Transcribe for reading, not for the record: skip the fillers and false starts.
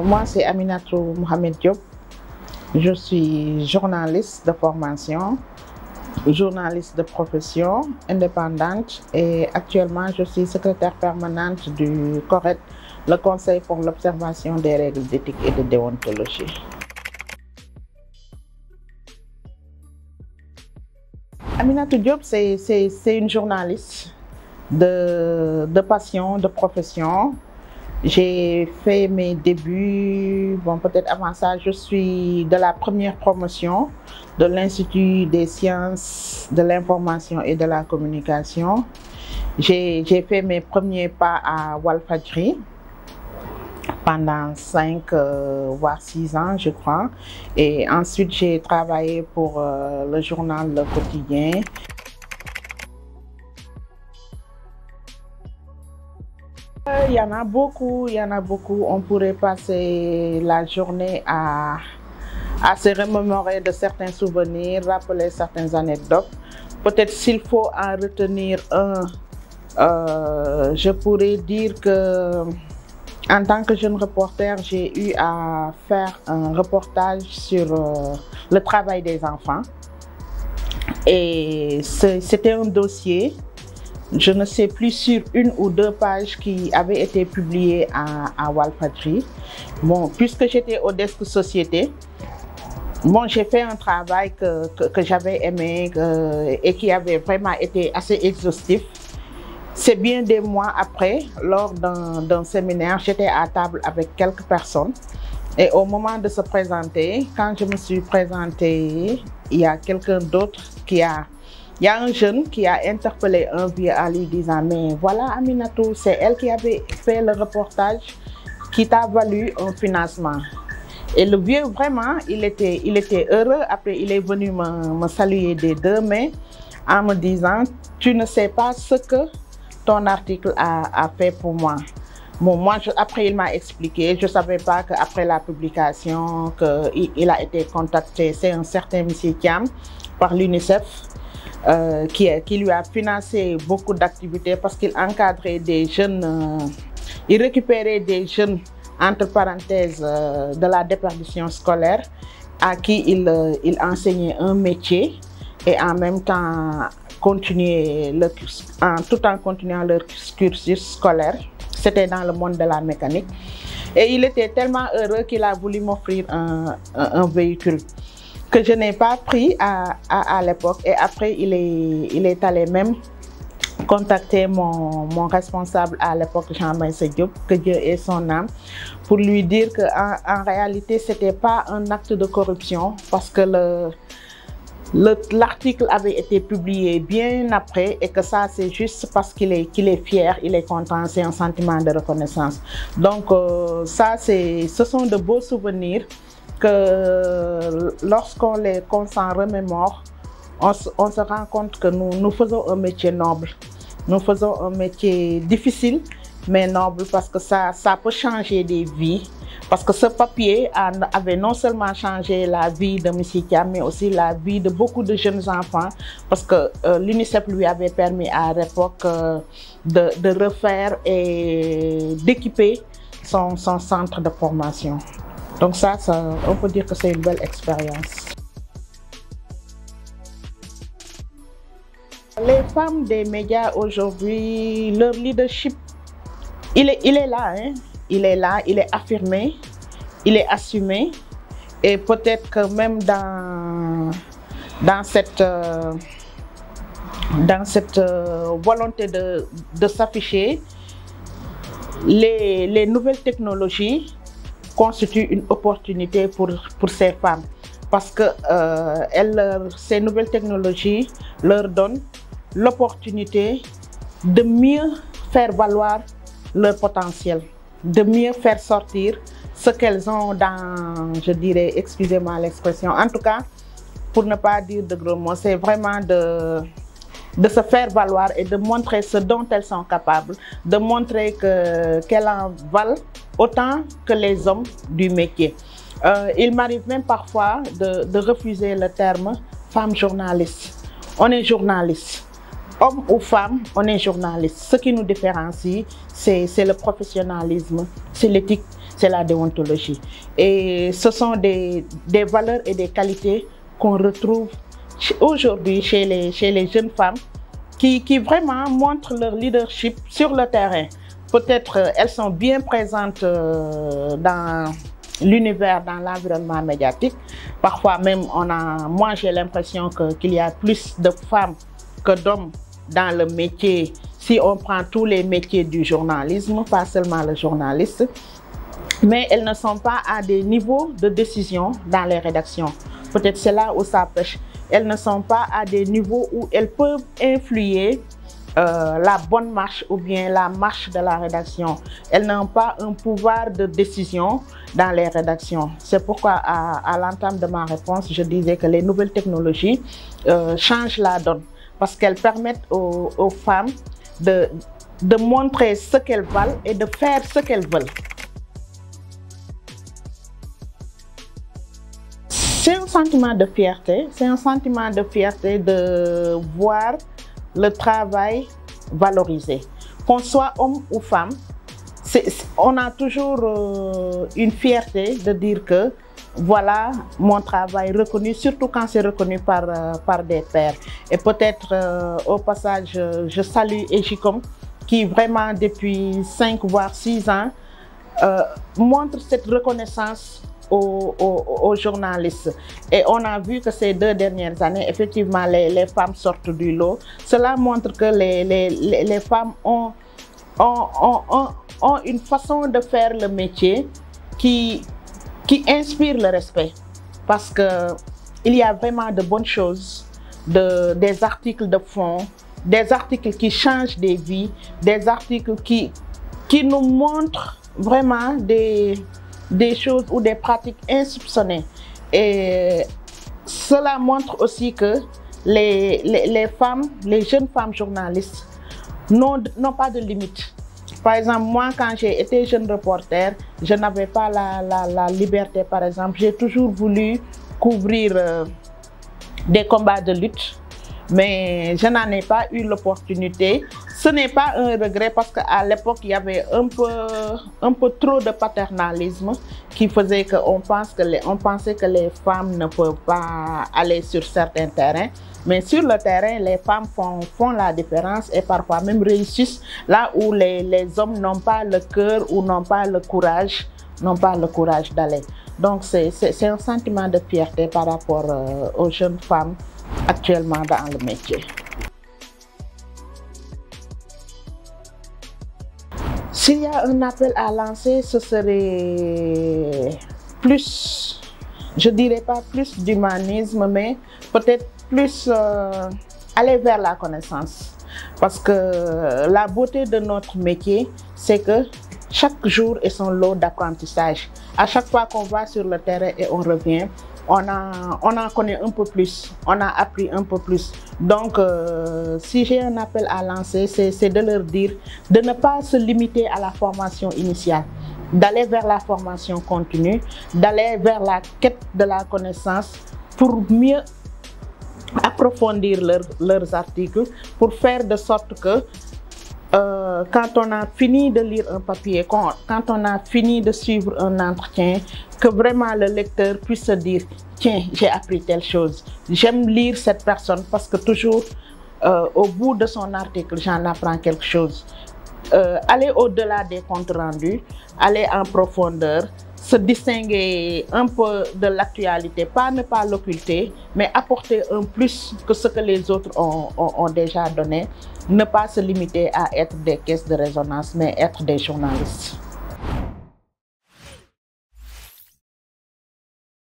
Moi, c'est Aminatou Mohamed Diop. Je suis journaliste de formation, journaliste de profession, indépendante et actuellement je suis secrétaire permanente du CORED, le Conseil pour l'observation des règles d'éthique et de déontologie. Aminatou Diop, c'est une journaliste de passion, de profession. J'ai fait mes débuts, peut-être avant ça, je suis de la première promotion de l'Institut des sciences de l'information et de la communication. J'ai fait mes premiers pas à Walfadjri pendant 5 voire 6 ans, je crois. Et ensuite, j'ai travaillé pour le journal Le Quotidien. Il y en a beaucoup, On pourrait passer la journée à se remémorer de certains souvenirs, rappeler certaines anecdotes. Peut-être s'il faut en retenir un, je pourrais dire que en tant que jeune reporter, j'ai eu à faire un reportage sur le travail des enfants. Et c'était un dossier. Je ne sais plus sur 1 ou 2 pages qui avaient été publiées à Walfadjri. Puisque j'étais au desk société, j'ai fait un travail que j'avais aimé et qui avait vraiment été assez exhaustif. C'est bien des mois après, lors d'un séminaire, j'étais à table avec quelques personnes. Et au moment de se présenter, quand je me suis présentée, il y a quelqu'un d'autre Il y a un jeune qui a interpellé un vieux en lui disant « Mais voilà Aminatou, c'est elle qui avait fait le reportage qui t'a valu un financement. » Et le vieux, vraiment, il était heureux. Après, il est venu me saluer des 2 mains en me disant « Tu ne sais pas ce que ton article a fait pour moi. » Après, il m'a expliqué. Je ne savais pas qu'après la publication, il a été contacté. C'est un certain monsieur Thiam par l'UNICEF. Qui lui a financé beaucoup d'activités parce qu'il encadrait des jeunes, il récupérait des jeunes, entre parenthèses, de la déperdition scolaire, à qui il enseignait un métier et en même temps tout en continuant leur cursus scolaire. C'était dans le monde de la mécanique. Et il était tellement heureux qu'il a voulu m'offrir un véhicule que je n'ai pas pris à l'époque. Et après, il est allé même contacter mon responsable à l'époque, Jean-Maïs Diop, que Dieu ait son âme, pour lui dire qu'en réalité, ce n'était pas un acte de corruption parce que l'article avait été publié bien après et que ça, c'est juste parce qu'il est fier, il est content, c'est un sentiment de reconnaissance. Donc, ce sont de beaux souvenirs que lorsqu'on s'en remémore, on se rend compte que nous faisons un métier noble. Nous faisons un métier difficile, mais noble parce que ça peut changer des vies. Parce que ce papier avait non seulement changé la vie de M. Thiam, mais aussi la vie de beaucoup de jeunes enfants. Parce que l'UNICEF lui avait permis à l'époque de refaire et d'équiper son centre de formation. Donc ça, on peut dire que c'est une belle expérience. Les femmes des médias aujourd'hui, leur leadership, il est là, hein? Il est là, il est affirmé, il est assumé. Et peut-être que même dans cette volonté de s'afficher, les nouvelles technologies constitue une opportunité pour ces femmes parce que ces nouvelles technologies leur donnent l'opportunité de mieux faire valoir leur potentiel, de mieux faire sortir ce qu'elles ont dans, je dirais, excusez-moi l'expression, en tout cas, pour ne pas dire de gros mots, c'est vraiment de se faire valoir et de montrer ce dont elles sont capables, de montrer qu'elles en valent autant que les hommes du métier. Il m'arrive même parfois de refuser le terme femme journaliste. On est journaliste. Homme ou femme, on est journaliste. Ce qui nous différencie, c'est le professionnalisme, c'est l'éthique, c'est la déontologie. Et ce sont des valeurs et des qualités qu'on retrouve aujourd'hui chez les jeunes femmes qui vraiment montrent leur leadership sur le terrain. Peut-être elles sont bien présentes dans l'univers, dans l'environnement médiatique. Parfois même, moi j'ai l'impression qu'il y a plus de femmes que d'hommes dans le métier, si on prend tous les métiers du journalisme, pas seulement le journaliste. Mais elles ne sont pas à des niveaux de décision dans les rédactions. Peut-être c'est là où ça pêche. Elles ne sont pas à des niveaux où elles peuvent influer la bonne marche ou bien la marche de la rédaction. Elles n'ont pas un pouvoir de décision dans les rédactions. C'est pourquoi à l'entame de ma réponse, je disais que les nouvelles technologies changent la donne parce qu'elles permettent aux femmes de montrer ce qu'elles valent et de faire ce qu'elles veulent. C'est un sentiment de fierté, c'est un sentiment de fierté de voir le travail valorisé. Qu'on soit homme ou femme, on a toujours une fierté de dire que voilà mon travail reconnu, surtout quand c'est reconnu par des pairs. Et peut-être au passage, je salue Ejicom qui vraiment depuis 5 voire 6 ans montre cette reconnaissance aux journalistes. Et on a vu que ces 2 dernières années, effectivement, les femmes sortent du lot. Cela montre que les femmes ont une façon de faire le métier qui inspire le respect. Parce qu'il y a vraiment de bonnes choses, des articles de fond, des articles qui changent des vies, des articles qui nous montrent vraiment des choses ou des pratiques insoupçonnées. Et cela montre aussi que les femmes, les jeunes femmes journalistes n'ont pas de limites. Par exemple, moi, quand j'ai été jeune reporter, je n'avais pas la liberté, par exemple. J'ai toujours voulu couvrir des combats de lutte, mais je n'en ai pas eu l'opportunité. Ce n'est pas un regret parce qu'à l'époque, il y avait un peu trop de paternalisme qui faisait qu'on pensait que les femmes ne peuvent pas aller sur certains terrains. Mais sur le terrain, les femmes font la différence et parfois même réussissent là où les hommes n'ont pas le cœur ou n'ont pas le courage d'aller. Donc c'est un sentiment de fierté par rapport aux jeunes femmes actuellement dans le métier. S'il y a un appel à lancer, ce serait plus, je dirais pas plus d'humanisme, mais peut-être plus aller vers la connaissance. Parce que la beauté de notre métier, c'est que chaque jour est son lot d'apprentissage. À chaque fois qu'on va sur le terrain et on revient, on en connaît un peu plus, on a appris un peu plus. Donc, si j'ai un appel à lancer, c'est de leur dire de ne pas se limiter à la formation initiale, d'aller vers la formation continue, d'aller vers la quête de la connaissance pour mieux approfondir leurs articles, pour faire de sorte que quand on a fini de lire un papier, quand on a fini de suivre un entretien, que vraiment le lecteur puisse se dire « Tiens, j'ai appris telle chose, j'aime lire cette personne parce que toujours au bout de son article, j'en apprends quelque chose. » Aller au-delà des comptes rendus, aller en profondeur, se distinguer un peu de l'actualité, pas ne pas l'occulter, mais apporter un plus que ce que les autres ont déjà donné. Ne pas se limiter à être des caisses de résonance, mais être des journalistes.